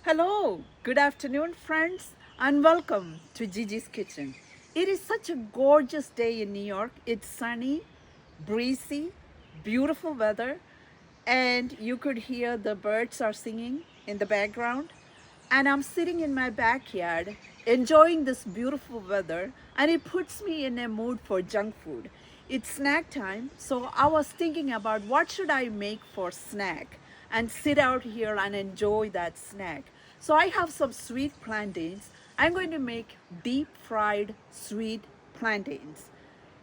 Hello, good afternoon, friends, and welcome to Gigi's Kitchen. It is such a gorgeous day in New York. It's sunny, breezy, beautiful weather, and you could hear the birds are singing in the background. And I'm sitting in my backyard enjoying this beautiful weather, and it puts me in a mood for junk food. It's snack time, so I was thinking about what should I make for snack and sit out here and enjoy that snack. So I have some sweet plantains. I'm going to make deep fried sweet plantains.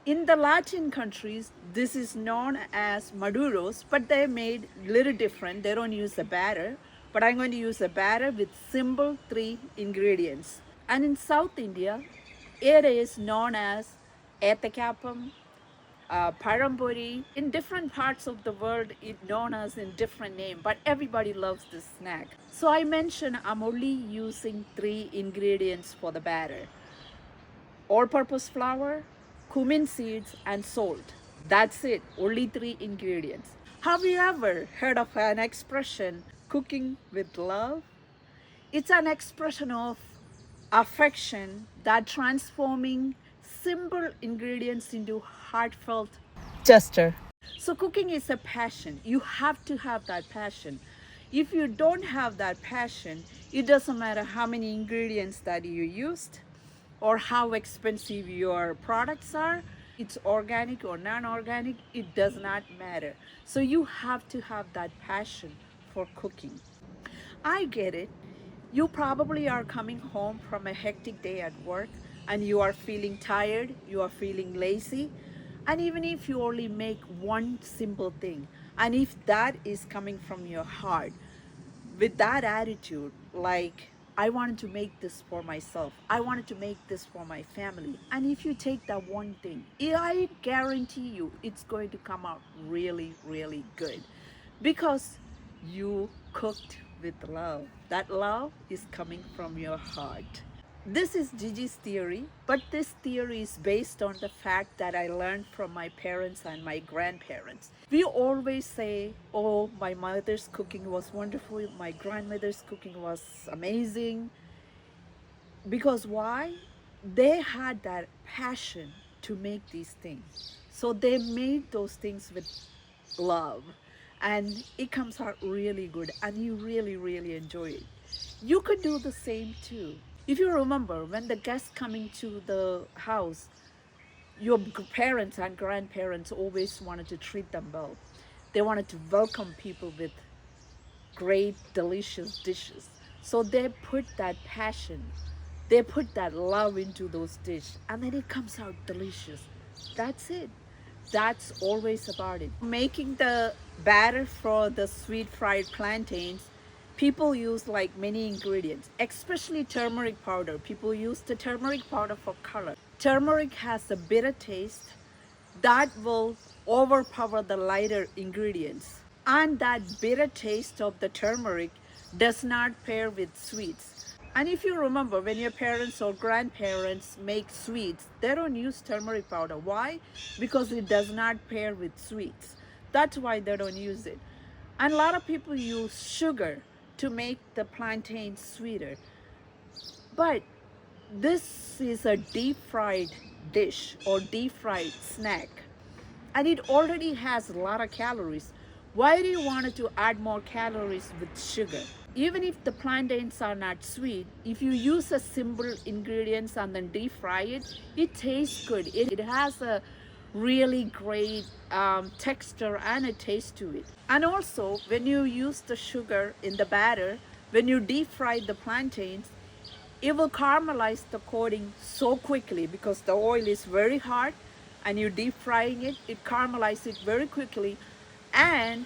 In the Latin countries, this is known as maduros, but they're made a little different. They don't use a batter, but I'm going to use a batter with simple three ingredients. And in South India, it is known as 𝐬𝐡𝐴𝐵𝐵, paramburi. In different parts of the world, it's known as in different name, but everybody loves this snack. So I mentioned I'm only using three ingredients for the batter: all-purpose flour, cumin seeds, and salt. That's it, only three ingredients. Have you ever heard of an expression, cooking with love? It's an expression of affection that transforming simple ingredients into heartfelt gesture. So cooking is a passion. You have to have that passion. If you don't have that passion, it doesn't matter how many ingredients that you used or how expensive your products are. It's organic or non-organic, it does not matter. So you have to have that passion for cooking. I get it. You probably are coming home from a hectic day at work and you are feeling tired, you are feeling lazy. And even if you only make one simple thing, and if that is coming from your heart, with that attitude, like, I wanted to make this for myself, I wanted to make this for my family. And if you take that one thing, I guarantee you it's going to come out really, really good because you cooked with love. That love is coming from your heart. This is Gigi's theory, but this theory is based on the fact that I learned from my parents and my grandparents. We always say, oh, my mother's cooking was wonderful, my grandmother's cooking was amazing. Because why? They had that passion to make these things. So they made those things with love. And it comes out really good and you really, really enjoy it. You could do the same too. If you remember, when the guests coming to the house, your parents and grandparents always wanted to treat them well. They wanted to welcome people with great, delicious dishes. So they put that passion, they put that love into those dishes, and then it comes out delicious. That's it. That's always about it. Making the batter for the sweet fried plantains, people use like many ingredients, especially turmeric powder. People use the turmeric powder for color. Turmeric has a bitter taste that will overpower the lighter ingredients. And that bitter taste of the turmeric does not pair with sweets. And if you remember, when your parents or grandparents make sweets, they don't use turmeric powder. Why? Because it does not pair with sweets. That's why they don't use it. And a lot of people use sugar to make the plantains sweeter. But this is a deep fried dish or deep fried snack, and it already has a lot of calories. Why do you want to add more calories with sugar? Even if the plantains are not sweet, if you use a simple ingredients and then deep fry it, it tastes good. It has a really great texture and a taste to it. And also, when you use the sugar in the batter, when you deep fry the plantains, it will caramelize the coating so quickly because the oil is very hot and you're deep frying it, it caramelizes it very quickly, and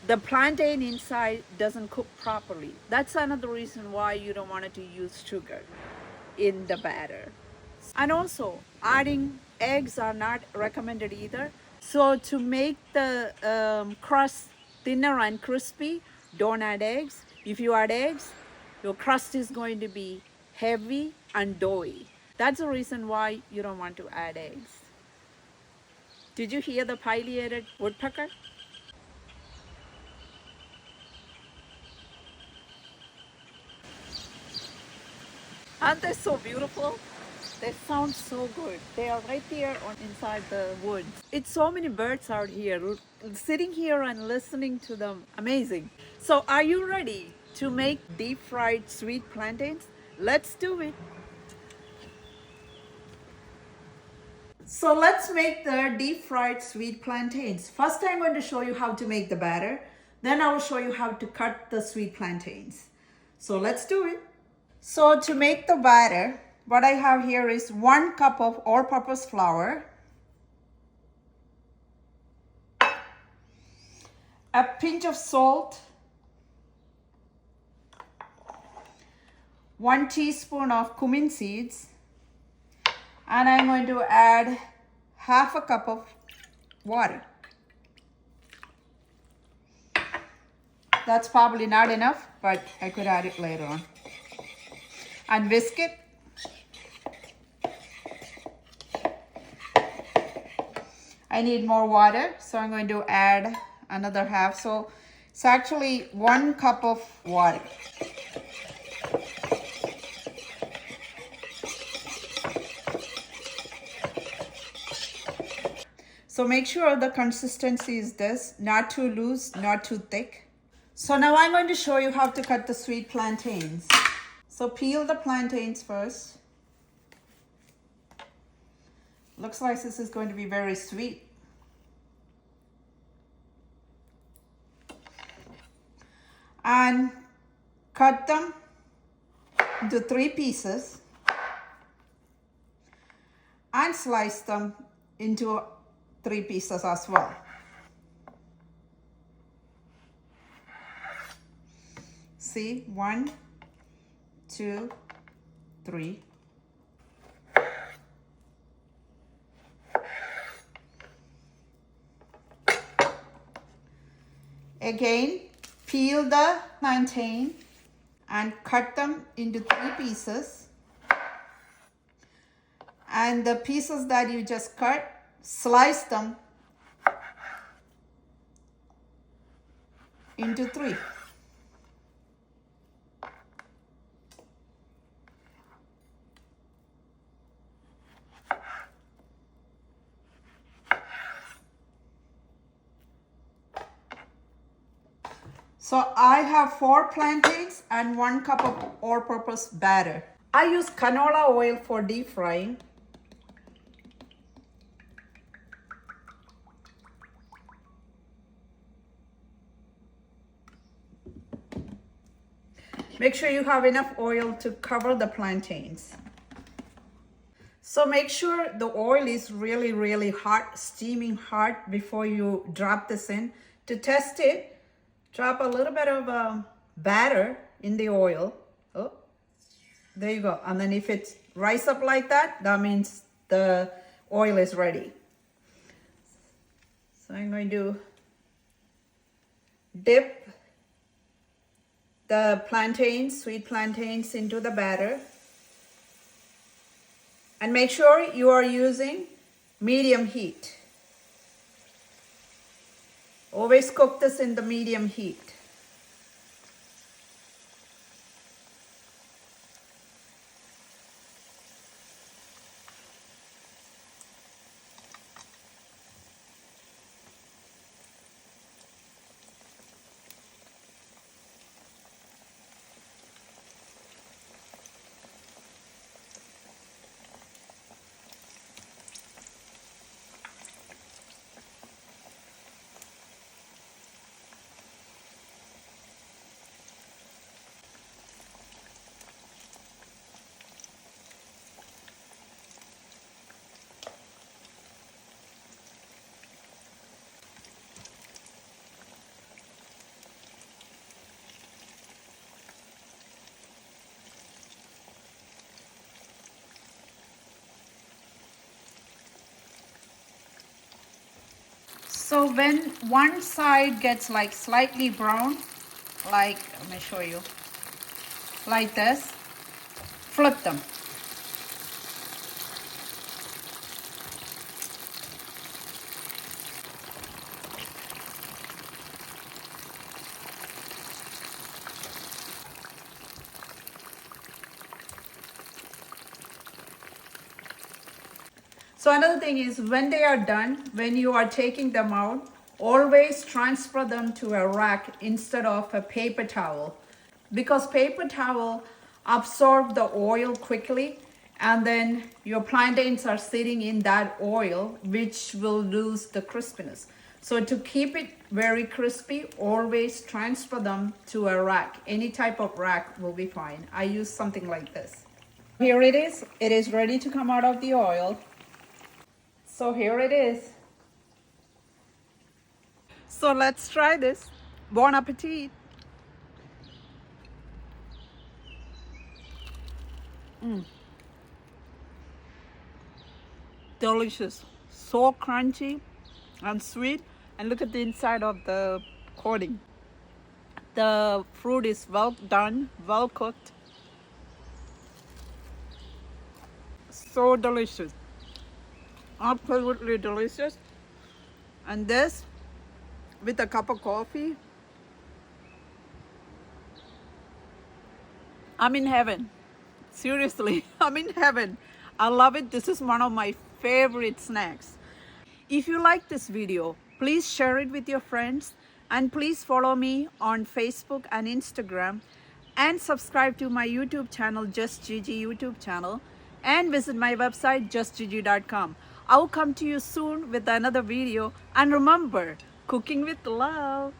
the plantain inside doesn't cook properly. That's another reason why you don't want to use sugar in the batter. And also, adding eggs are not recommended either. So to make the crust thinner and crispy, don't add eggs. If you add eggs, your crust is going to be heavy and doughy. That's the reason why you don't want to add eggs. Did you hear the pileated woodpecker? Aren't they so beautiful? They sound so good. They are right there on inside the woods. It's so many birds out here. Sitting here and listening to them, amazing. So are you ready to make deep fried sweet plantains? Let's do it. So let's make the deep fried sweet plantains. First I'm going to show you how to make the batter. Then I will show you how to cut the sweet plantains. So let's do it. So to make the batter, what I have here is 1 cup of all-purpose flour, a pinch of salt, 1 teaspoon of cumin seeds, and I'm going to add half a cup of water. That's probably not enough, but I could add it later on. And whisk it. I need more water, so I'm going to add another half. So it's actually 1 cup of water. So make sure the consistency is this, not too loose, not too thick. So now I'm going to show you how to cut the sweet plantains. So peel the plantains first. Looks like this is going to be very sweet. And cut them into 3 pieces and slice them into 3 pieces as well. See, 1, 2, 3. Again, peel the plantain and cut them into 3 pieces. And the pieces that you just cut, slice them into 3. So I have 4 plantains and 1 cup of all-purpose batter. I use canola oil for deep frying. Make sure you have enough oil to cover the plantains. So make sure the oil is really, really hot, steaming hot before you drop this in. To test it, drop a little bit of batter in the oil. Oh, there you go. And then if it rise up like that, that means the oil is ready. So I'm going to dip the plantains, sweet plantains, into the batter. And make sure you are using medium heat. Always cook this in the medium heat. So when one side gets like slightly brown, like, let me show you, like this, flip them. So another thing is when they are done, when you are taking them out, always transfer them to a rack instead of a paper towel, because paper towel absorb the oil quickly, and then your plantains are sitting in that oil, which will lose the crispiness. So to keep it very crispy, always transfer them to a rack. Any type of rack will be fine. I use something like this. Here it is. It is ready to come out of the oil. So here it is. So let's try this. Bon appetit. Delicious. So crunchy and sweet. And look at the inside of the coating. The fruit is well done, well cooked. So delicious. Absolutely delicious. And this with a cup of coffee. I'm in heaven. Seriously, I'm in heaven. I love it. This is one of my favorite snacks. If you like this video, please share it with your friends, and please follow me on Facebook and Instagram, and subscribe to my YouTube channel, Just Gigi YouTube channel, and visit my website, justgiji.com. I will come to you soon with another video, and remember, cooking with love.